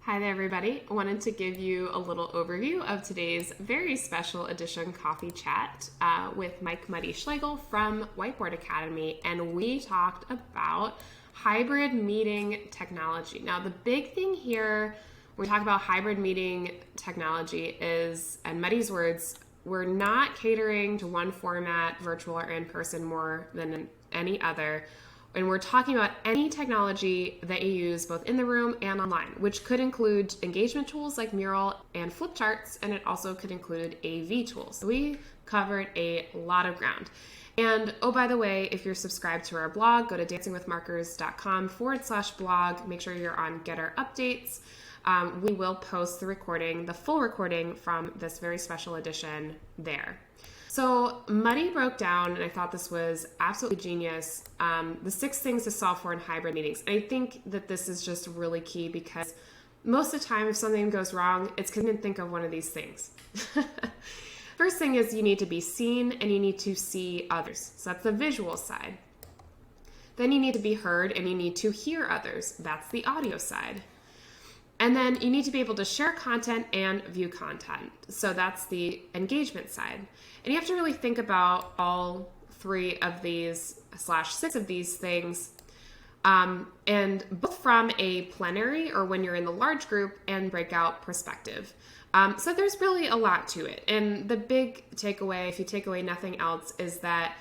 Hi there, everybody. I wanted to give you a little overview of today's very special edition coffee chat with Mike Muddy Schlegel from Whiteboard Academy, and we talked about hybrid meeting technology. Now, the big thing here when we talk about hybrid meeting technology is, in Muddy's words, we're not catering to one format, virtual or in-person, more than any other. And we're talking about any technology that you use both in the room and online, which could include engagement tools like Mural and flip charts, and it also could include AV tools. So we covered a lot of ground. And oh, by the way, if you're subscribed to our blog, go to dancingwithmarkers.com/blog. Make sure you're on Get Our Updates. We will post the recording, the full recording from this very special edition there. So Muddy broke down, and I thought this was absolutely genius, the 6 things to solve for in hybrid meetings. And I think that this is just really key because most of the time if something goes wrong, it's because you didn't think of one of these things. First thing is you need to be seen and you need to see others. So that's the visual side. Then you need to be heard and you need to hear others. That's the audio side. And then you need to be able to share content and view content. So that's the engagement side. And you have to really think about all 3 of these /6 of these things, and both from a plenary or when you're in the large group and breakout perspective. So there's really a lot to it. And the big takeaway, if you take away nothing else, is that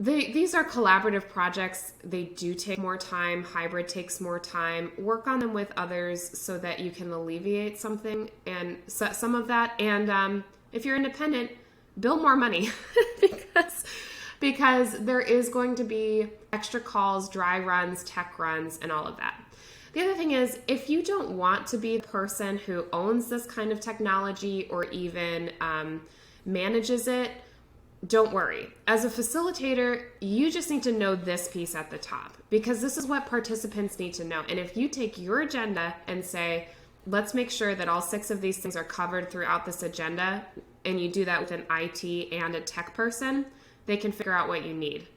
these are collaborative projects. They do take more time. Hybrid takes more time. Work on them with others so that you can alleviate something and some of that. And if you're independent, bill more money because there is going to be extra calls, dry runs, tech runs, and all of that. The other thing is, if you don't want to be the person who owns this kind of technology or even manages it, don't worry. As a facilitator, you just need to know this piece at the top because this is what participants need to know. And if you take your agenda and say, let's make sure that all 6 of these things are covered throughout this agenda, and you do that with an IT and a tech person, they can figure out what you need.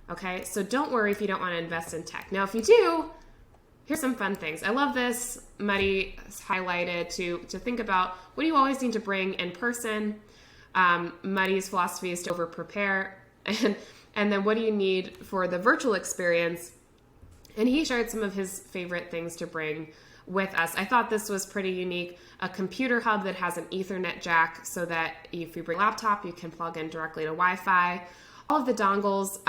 Okay, so don't worry if you don't want to invest in tech. Now, if you do, here's some fun things. I love this. Muddy highlighted to think about what do you always need to bring in person. Muddy's philosophy is to over-prepare, and then what do you need for the virtual experience? And he shared some of his favorite things to bring with us. I thought this was pretty unique. A computer hub that has an Ethernet jack so that if you bring a laptop, you can plug in directly to Wi-Fi. All of the dongles,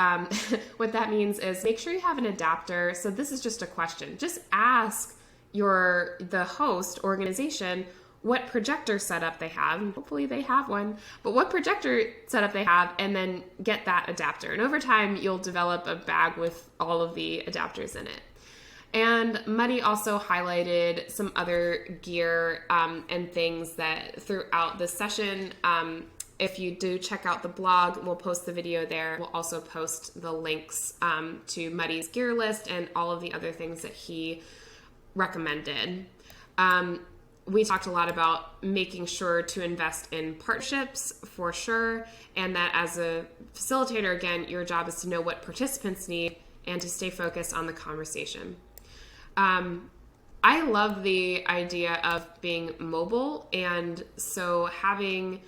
what that means is make sure you have an adapter. So this is just a question. Just ask the host organization what projector setup they have. Hopefully they have one, but what projector setup they have, and then get that adapter. And over time, you'll develop a bag with all of the adapters in it. And Muddy also highlighted some other gear and things that throughout the session. If you do check out the blog, we'll post the video there. We'll also post the links to Muddy's gear list and all of the other things that he recommended. We talked a lot about making sure to invest in partnerships for sure, and that as a facilitator, again, your job is to know what participants need and to stay focused on the conversation. I love the idea of being mobile, and so having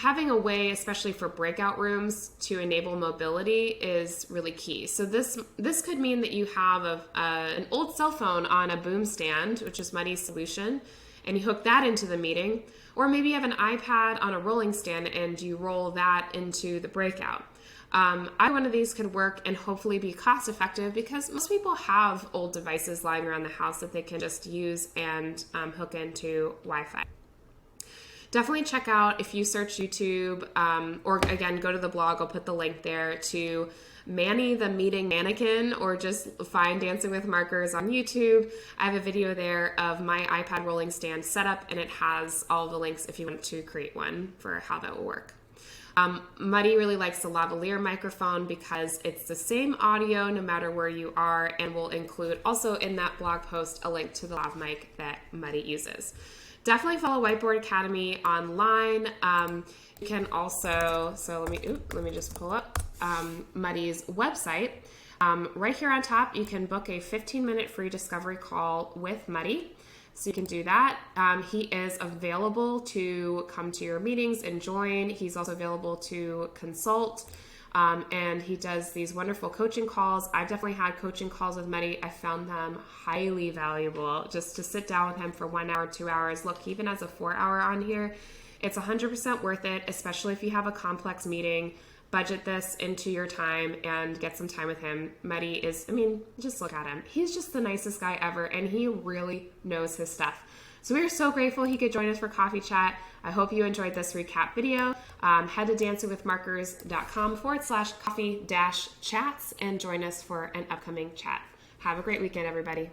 a way, especially for breakout rooms, to enable mobility is really key. So this could mean that you have an old cell phone on a boom stand, which is Muddy's solution, and you hook that into the meeting, or maybe you have an iPad on a rolling stand and you roll that into the breakout. Either one of these could work and hopefully be cost effective because most people have old devices lying around the house that they can just use and hook into Wi-Fi. Definitely check out, if you search YouTube, or again, go to the blog, I'll put the link there to Manny the Meeting Mannequin, or just find Dancing with Markers on YouTube. I have a video there of my iPad rolling stand setup, and it has all the links if you want to create one for how that will work. Muddy really likes the lavalier microphone because it's the same audio no matter where you are, and we'll include also in that blog post a link to the lav mic that Muddy uses. Definitely follow Whiteboard Academy online. You can also, so let me just pull up Muddy's website. Right here on top, you can book a 15-minute free discovery call with Muddy. So you can do that. He is available to come to your meetings and join. He's also available to consult. And he does these wonderful coaching calls. I've definitely had coaching calls with Mehdi. I found them highly valuable just to sit down with him for 1 hour, 2 hours. Look, he even has a 4-hour on here. It's 100% worth it, especially if you have a complex meeting. Budget this into your time and get some time with him. Mehdi is, just look at him. He's just the nicest guy ever, and he really knows his stuff. So we are so grateful he could join us for Coffee Chat. I hope you enjoyed this recap video. Head to dancingwithmarkers.com/coffee-chats and join us for an upcoming chat. Have a great weekend, everybody.